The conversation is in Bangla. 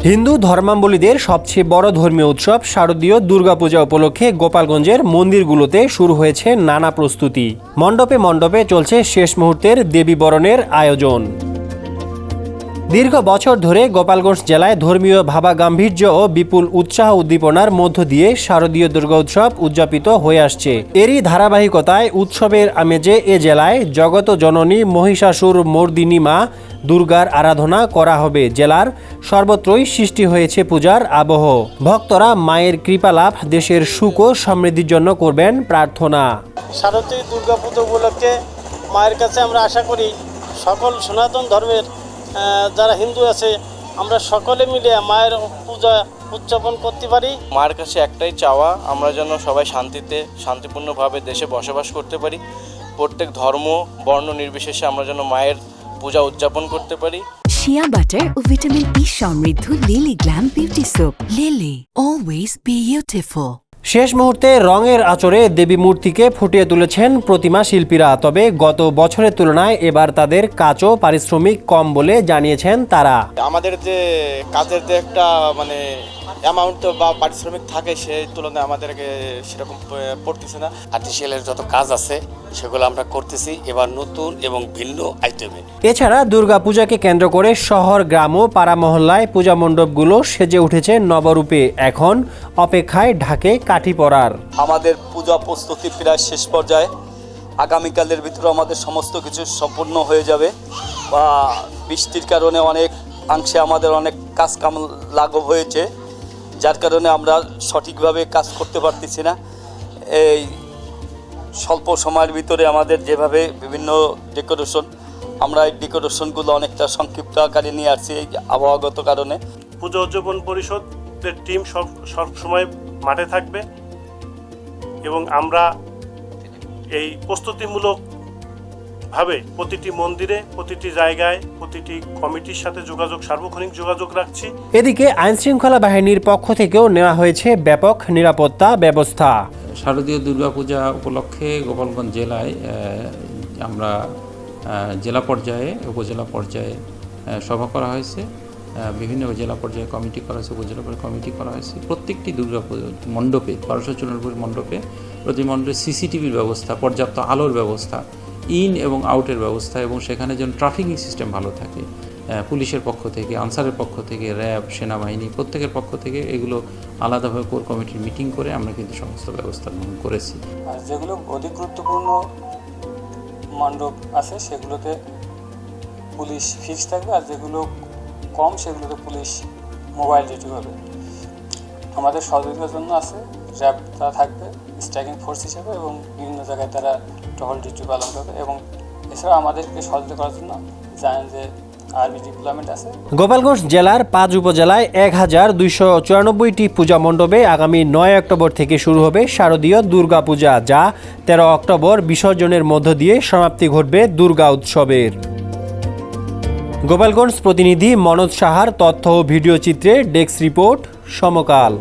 হিন্দু ধর্মাবলম্বীদের সবচেয়ে বড় ধর্মীয় উৎসব শারদীয় দুর্গাপূজা উপলক্ষে গোপালগঞ্জের মন্দিরগুলোতে শুরু হয়েছে নানা প্রস্তুতি। মণ্ডপে মণ্ডপে চলছে শেষ মুহূর্তের দেবী বরণের আয়োজন। দীর্ঘ বছর ধরে গোপালগঞ্জ জেলায় ধর্মীয় ভাবাগাম্ভীর্য ও বিপুল উৎসাহ উদ্দীপনার মধ্য দিয়ে শারদীয় দুর্গা উৎসব উদযাপিত হয়ে আসছে। এরই ধারাবাহিকতায় উৎসবের আমেজে এ জেলায় জগত জননী মহিষাসুর মর্দিনী মা দুর্গার আরাধনা করা হবে। জেলার সর্বত্রই সৃষ্টি হয়েছে পূজার আবহ। ভক্তরা মায়ের কৃপালাভ, দেশের সুখ ও সমৃদ্ধির জন্য করবেন প্রার্থনা। শারদীয় দুর্গাপূজা উপলক্ষে মায়ের কাছে আমরা আশা করি সকল সনাতন ধর্মের যারা হিন্দু আছে আমরা সকলে মিলে মায়ের পূজা উদযাপন করতে পারি। মায়ের কাছে একটাই চাওয়া, আমরা যেন সবাই শান্তিপূর্ণভাবে দেশে বসবাস করতে পারি। প্রত্যেক ধর্ম বর্ণ নির্বিশেষে আমরা যেন মায়ের পূজা উদযাপন করতে পারি। শিয়া বাটার ও ভিটামিন ই সমৃদ্ধ lily glam beauty soap. Lily, always beautiful. শেষ মুহূর্তে রঙের আঁচড়ে দেবী মূর্তিকে ফুটিয়ে তুলেছেন প্রতিমা শিল্পীরা। তবে গত বছরের তুলনায় এবার তাদের কাজও পারিশ্রমিক কম বলে জানিয়েছেন তারা। আমাদের যে কাজের যে একটা অ্যামাউন্ট বা পারিশ্রমিক থাকে সেই তুলনায় আমাদেরকে সেরকম পড়তেছে না। আর্টিফিশিয়ালের যত কাজ আছে সেগুলো আমরা করতেছি এবার নতুন এবং ভিন্ন আইটেমে। এছাড়া দুর্গাপূজাকে কেন্দ্র করে শহর, গ্রাম ও পাড়া মহল্লায় পূজা মণ্ডপগুলো সেজে উঠেছে নবরূপে। এখন অপেক্ষায় ঢাকে কাঠি পড়ার। আমাদের পূজা প্রস্তুতি প্রায় শেষ পর্যায়ে। আগামীকালের ভিতরে আমাদের সমস্ত কিছু সম্পূর্ণ হয়ে যাবে। বা বৃষ্টির কারণে অনেকাংশে আমাদের অনেক কাজ কাম লাঘব হয়েছে, যার কারণে আমরা সঠিকভাবে কাজ করতে পারতেছি না। এই স্বল্প সময়ের ভিতরে আমাদের যেভাবে বিভিন্ন ডেকোরেশন, আমরা এই ডেকোরেশনগুলো অনেকটা সংক্ষিপ্ত আকারে নিয়ে আসছি এই আবহাওয়াগত কারণে। পূজা উদযাপন পরিষদের টিম সব সময় মাঠে থাকবে এবং আমরা এই প্রস্তুতিমূলকভাবে প্রতিটি মন্দিরে, প্রতিটি জায়গায়, প্রতিটি কমিটির সাথে সার্বক্ষণিক যোগাযোগ রাখছি। এদিকে আইনশৃঙ্খলা বাহিনীর পক্ষ থেকেও নেওয়া হয়েছে ব্যাপক নিরাপত্তা ব্যবস্থা। শারদীয় দুর্গাপূজা উপলক্ষে গোপালগঞ্জ জেলায় আমরা জেলা পর্যায়ে, উপজেলা পর্যায়ে সভা করা হয়েছে। বিভিন্ন জেলা পর্যায়ে কমিটি করা হয়েছে, উপজেলা পর্যায়ে কমিটি করা হয়েছে। প্রত্যেকটি দুর্গাপূজা মণ্ডপে, 1294 মণ্ডপে প্রতি মণ্ডপে সিসিটিভির ব্যবস্থা, পর্যাপ্ত আলোর ব্যবস্থা, ইন এবং আউটের ব্যবস্থা, এবং সেখানে যেন ট্রাফিকিং সিস্টেম ভালো থাকে। পুলিশের পক্ষ থেকে, আনসারের পক্ষ থেকে, র্যাব, সেনাবাহিনী প্রত্যেকের পক্ষ থেকে এগুলো আলাদাভাবে কোর কমিটির মিটিং করে আমরা কিন্তু সমস্ত ব্যবস্থা গ্রহণ করেছি। আর যেগুলো অধিক গুরুত্বপূর্ণ মণ্ডপ আছে সেগুলোতে পুলিশ ফিক্স থাকবে, আর যেগুলো কম সেগুলোতে পুলিশ মোবাইল ডিউটি করবে। আমাদের সহযোগিতার জন্য আছে র্যাব, তারা থাকবে স্ট্রাইকিং ফোর্স হিসেবে এবং বিভিন্ন জায়গায় তারা টহল ডিউটি পালন করবে। এবং এছাড়া আমাদেরকে সহযোগিতা করার জন্য জানেন যে আর্মি ডিপ্লয়মেন্ট আছে। গোপালগঞ্জ জেলার 5 উপজেলায় 1294টি পূজা মণ্ডপে আগামী 9 অক্টোবর থেকে শুরু হবে শারদীয় দুর্গাপূজা, যা 13 অক্টোবর বিসর্জনের মধ্য দিয়ে সমাপ্তি ঘটবে দুর্গা উৎসবের। গোপালগঞ্জ প্রতিনিধি মনোজ সাহার তথ্য ও ভিডিও চিত্রে ডেস্ক রিপোর্ট, সমকাল।